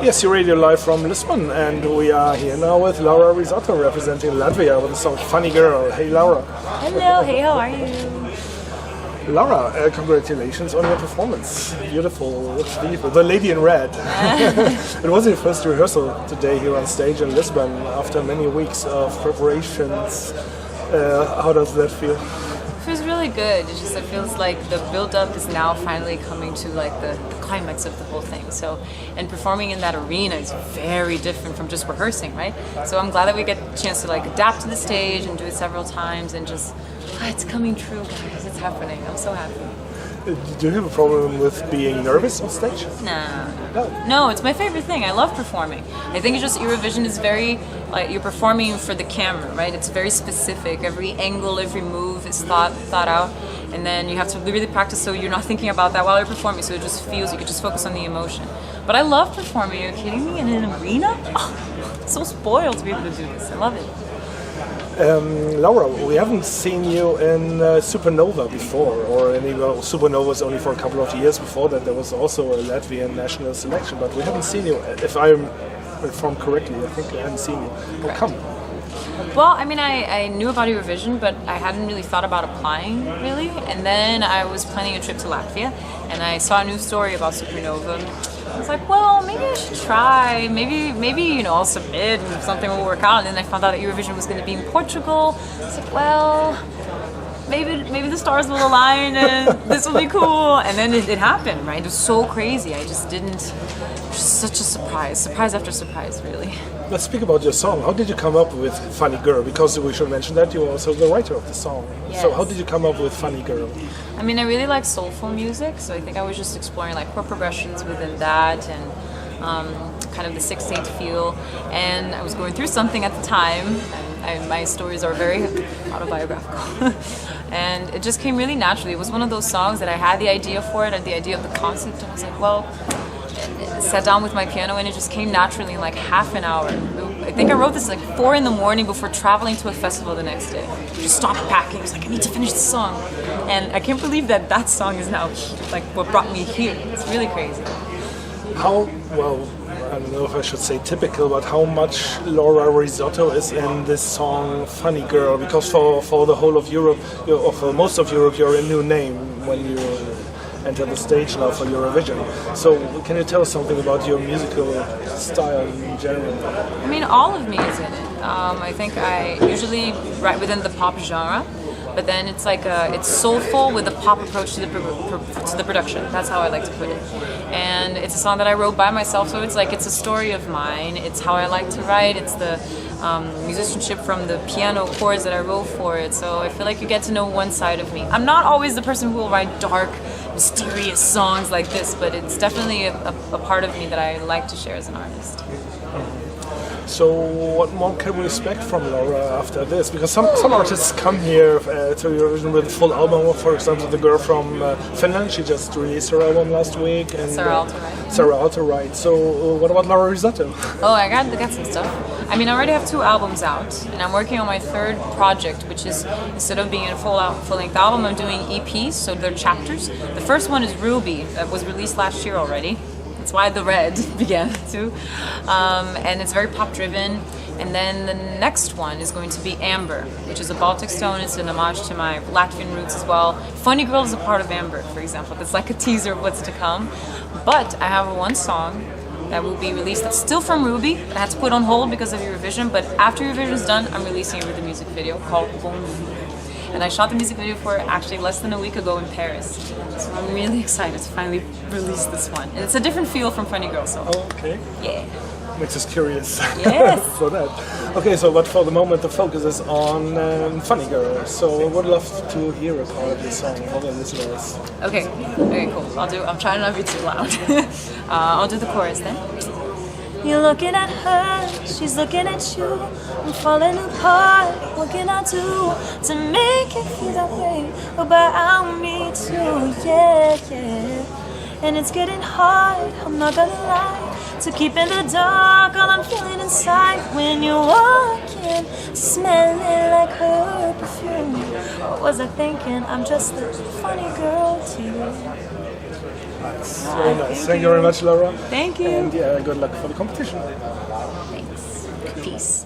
ESC Radio live from Lisbon, and we are here now with Laura Rizzotto representing Latvia with the song Funny Girl. Hey Laura. Hello, hey, how are you? Laura, congratulations on your performance. Beautiful, looks beautiful. The Lady in Red. It was your first rehearsal today here on stage in Lisbon after many weeks of preparations. How does that feel? It feels really good. It feels like the build-up is now finally coming to like the climax of the whole thing. So, and performing in that arena is very different from just rehearsing, right? So I'm glad that we get a chance to like adapt to the stage and do it several times and just, it's coming true, guys. It's happening. I'm so happy. Do you have a problem with being nervous on stage? No, it's my favorite thing. I love performing. I think it's just Eurovision is very, like, you're performing for the camera, right? It's very specific. Every angle, every move is thought out. And then you have to really practice so you're not thinking about that while you're performing, so it just feels, you can just focus on the emotion. But I love performing. Are you kidding me? In an arena? Oh, I'm so spoiled to be able to do this. I love it. Laura, we haven't seen you in Supernova before, or Supernova is only for a couple of years. Before that there was also a Latvian national selection, but we haven't seen you, if I'm informed correctly, I think I haven't seen you. How come? Well, I mean, I knew about Eurovision, but I hadn't really thought about applying, really. And then I was planning a trip to Latvia, and I saw a news story about Supernova. I was like, well, maybe I should try. Maybe you know, I'll submit and something will work out. And then I found out that Eurovision was going to be in Portugal. I was like, well, maybe the stars will align and this will be cool. And then it happened, right? It was so crazy. I just didn't. Just such a surprise after surprise, really. Let's speak about your song. How did you come up with Funny Girl? Because we should mention that you are also the writer of the song. Yes. So how did you come up with Funny Girl? I mean, I really like soulful music, so I think I was just exploring like chord progressions within that and kind of the 6/8 feel. And I was going through something at the time, and my stories are very autobiographical. And it just came really naturally. It was one of those songs that I had the idea for it, and the idea of the concept, and I was like, well, sat down with my piano and it just came naturally in like half an hour. I think I wrote this like 4 a.m. before traveling to a festival the next day. Just stopped packing. I was like, I need to finish this song. And I can't believe that song is now like what brought me here. It's really crazy. How, well, I don't know if I should say typical, but how much Laura Rizzotto is in this song Funny Girl? Because for the whole of Europe, or for most of Europe, you're a new name when you enter the stage now for Eurovision. So can you tell us something about your musical style in general? I mean, all of me is in it. I think I usually write within the pop genre, but then it's like it's soulful with a pop approach to the production. That's how I like to put it. And it's a song that I wrote by myself, so it's like it's a story of mine. It's how I like to write. It's the musicianship from the piano chords that I wrote for it. So I feel like you get to know one side of me. I'm not always the person who will write dark, mysterious songs like this, but it's definitely a part of me that I like to share as an artist. So what more can we expect from Laura after this? Because some artists come here to Eurovision with a full album. For example, the girl from Finland, she just released her album last week. And Sarah Alto, right. So what about Laura Rizzotto? Oh, I got some stuff. I mean, I already have 2 albums out, and I'm working on my 3rd project, which is, instead of being a full-length album, I'm doing EPs, so they're chapters. The first one is Ruby, that was released last year already. That's why the red began too. And it's very pop-driven. And then the next one is going to be Amber, which is a Baltic stone. It's an homage to my Latvian roots as well. Funny Girl is a part of Amber, for example. It's like a teaser of what's to come. But I have one song that will be released that's still from Ruby. I had to put on hold because of Eurovision, but after Eurovision is done, I'm releasing it with a music video called Bonjour. And I shot the music video for it actually less than a week ago in Paris. So I'm really excited to finally release this one. And it's a different feel from Funny Girl, so. Oh, okay. Yeah. Makes us curious. Yes. For that. Okay, so but for the moment the focus is on Funny Girl. So I would love to hear a part of the song for the listeners. Okay, cool. I'm trying not to be too loud. I'll do the chorus then. You're looking at her, she's looking at you. I'm falling apart, what can I do to make you feel that way about me too, yeah. And it's getting hard, I'm not gonna lie, to keep in the dark all I'm feeling inside. When you're walking, smelling like her perfume, What was I thinking? I'm just a funny girl to you. That's very nice. Thank you very much, Laura. Thank you. And good luck for the competition. Thanks. Peace.